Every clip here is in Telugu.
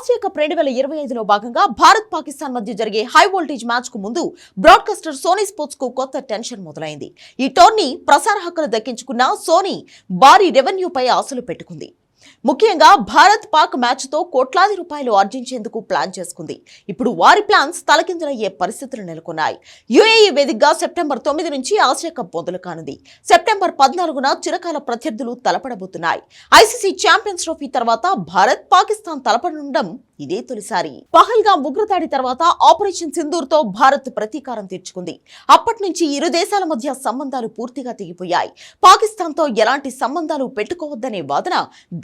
ఆసియా కప్ 2025లో భాగంగా భారత్ పాకిస్తాన్ మధ్య జరిగే హై వోల్టేజ్ మ్యాచ్ కు ముందు బ్రాడ్కాస్టర్ సోనీ స్పోర్ట్స్ కు కొత్త టెన్షన్ మొదలైంది. ఈ టోర్నీ ప్రసార హక్కులు దక్కించుకున్న సోనీ భారీ రెవెన్యూపై ఆశలు పెట్టుకుంది. ముఖ్యంగా భారత్ పాక్ మ్యాచ్ తో కోట్లాది రూపాయలు ఆర్జించేందుకు ప్లాన్ చేసుకుంది. ఇప్పుడు వారి ప్లాన్స్ తలకిందులయ్యే పరిస్థితులు నెలకొన్నాయి. యుఏఈ వేదికగా సెప్టెంబర్ 9 నుంచి ఆసియా కప్ మొదలు కానుంది. సెప్టెంబర్ 14న చిరకాల ప్రత్యర్థులు తలపడబోతున్నాయి. ఐసీసీ ఛాంపియన్స్ ట్రోఫీ తర్వాత భారత్ పాకిస్తాన్ తలపడనుండడం ఇదే తొలిసారి. పహల్గాం ఉగ్రదాడి తర్వాత ఆపరేషన్ సింధూర్ తో భారత్ ప్రతీకారం తీర్చుకుంది. అప్పటి నుంచి ఇరు దేశాల మధ్య సంబంధాలు పూర్తిగా తెగిపోయాయి. పాకిస్తాన్ తో ఎలాంటి సంబంధాలు పెట్టుకోవద్దనే వాదన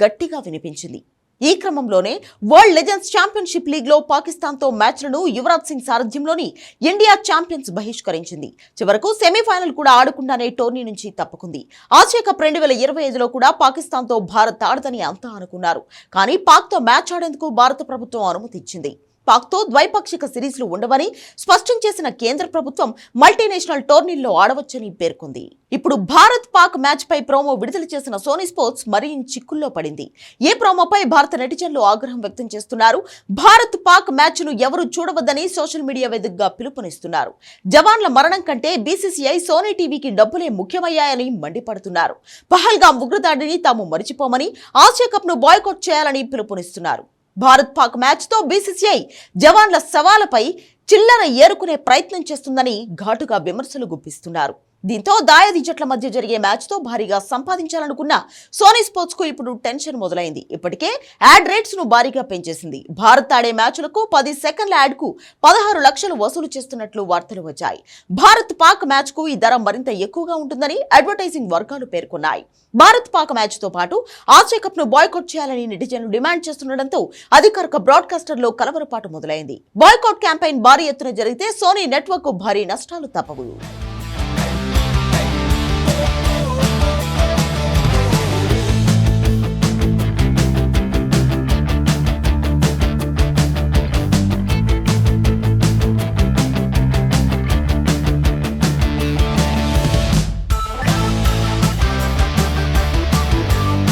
గట్టిగా వినిపించింది. ఈ క్రమంలోనే వరల్డ్ లెజెండ్స్ ఛాంపియన్షిప్ లీగ్ లో పాకిస్తాన్ తో మ్యాచ్లను యువరాజ్ సింగ్ సారథ్యంలోని ఇండియా ఛాంపియన్స్ బహిష్కరించింది. చివరకు సెమీఫైనల్ కూడా ఆడకుండానే టోర్నీ నుంచి తప్పుకుంది. ఆసియా కప్ 2025లో కూడా పాకిస్తాన్ తో భారత్ ఆడదని అంతా అనుకున్నారు. కానీ పాక్ తో మ్యాచ్ ఆడేందుకు భారత ప్రభుత్వం అనుమతి ఇచ్చింది. పాక్ తో ద్వైపాక్షిక సిరీస్లు ఉండవని స్పష్టం చేసిన కేంద్ర ప్రభుత్వం మల్టీనేషనల్ టోర్నీల్లో ఆడవచ్చని పేర్కొంది. ఇప్పుడు భారత్ పాక్ మ్యాచ్ పై ప్రోమో విడుదల చేసిన సోనీ స్పోర్ట్స్ మరీ చిక్కుల్లో పడింది. ఈ ప్రోమోపై భారత నెటిజన్లు ఆగ్రహం వ్యక్తం చేస్తున్నారు. భారత్ పాక్ మ్యాచ్ ను ఎవరు చూడవద్దని సోషల్ మీడియా వేదికగా పిలుపునిస్తున్నారు. జవాన్ల మరణం కంటే బీసీసీఐ సోనీ టీవీకి డబ్బులే ముఖ్యమయ్యాయని మండిపడుతున్నారు. పహల్గాం ఉగ్రదాడిని తాము మరిచిపోమని, ఆసియా కప్ ను బాయ్కాట్ చేయాలని పిలుపునిస్తున్నారు. భారత్ పాక్ మ్యాచ్ తో బీసీసీఐ జవాన్ల సవాలపై చిల్లర ఏరుకునే ప్రయత్నం చేస్తుందని ఘాటుగా విమర్శలు గుప్పిస్తున్నారు. దీంతో దాయాది జట్ల మధ్య జరిగే మ్యాచ్ తో భారీగా సంపాదించాలనుకున్న సోనీ స్పోర్ట్స్ కు ఇప్పుడు టెన్షన్ మొదలైంది. ఇప్పటికే యాడ్ రేట్స్ ను భారీగా పెంచేసింది. భారత్ ఆడే మ్యాచ్లకు 10 సెకండ్ల యాడ్ కు 16 లక్షలు వసూలు చేస్తున్నట్లు వార్తలు వచ్చాయి. భారత్ పాక్ మ్యాచ్ కు ఈ ధర మరింత ఎక్కువగా ఉంటుందని అడ్వర్టైజింగ్ వర్గాలు పేర్కొన్నాయి. భారత్ పాక్ మ్యాచ్ తో పాటు ఆసియా కప్ ను బాయ్కాట్ చేయాలని నెటిజన్లు డిమాండ్ చేస్తుండటంతో అధికారిక బ్రాడ్కాస్టర్లో కలవరపాటు మొదలైంది. బాయ్కాట్ క్యాంపెయిన్ భారీ ఎత్తున జరిగితే సోనీ నెట్వర్క్ కు భారీ నష్టాలు తప్పవు.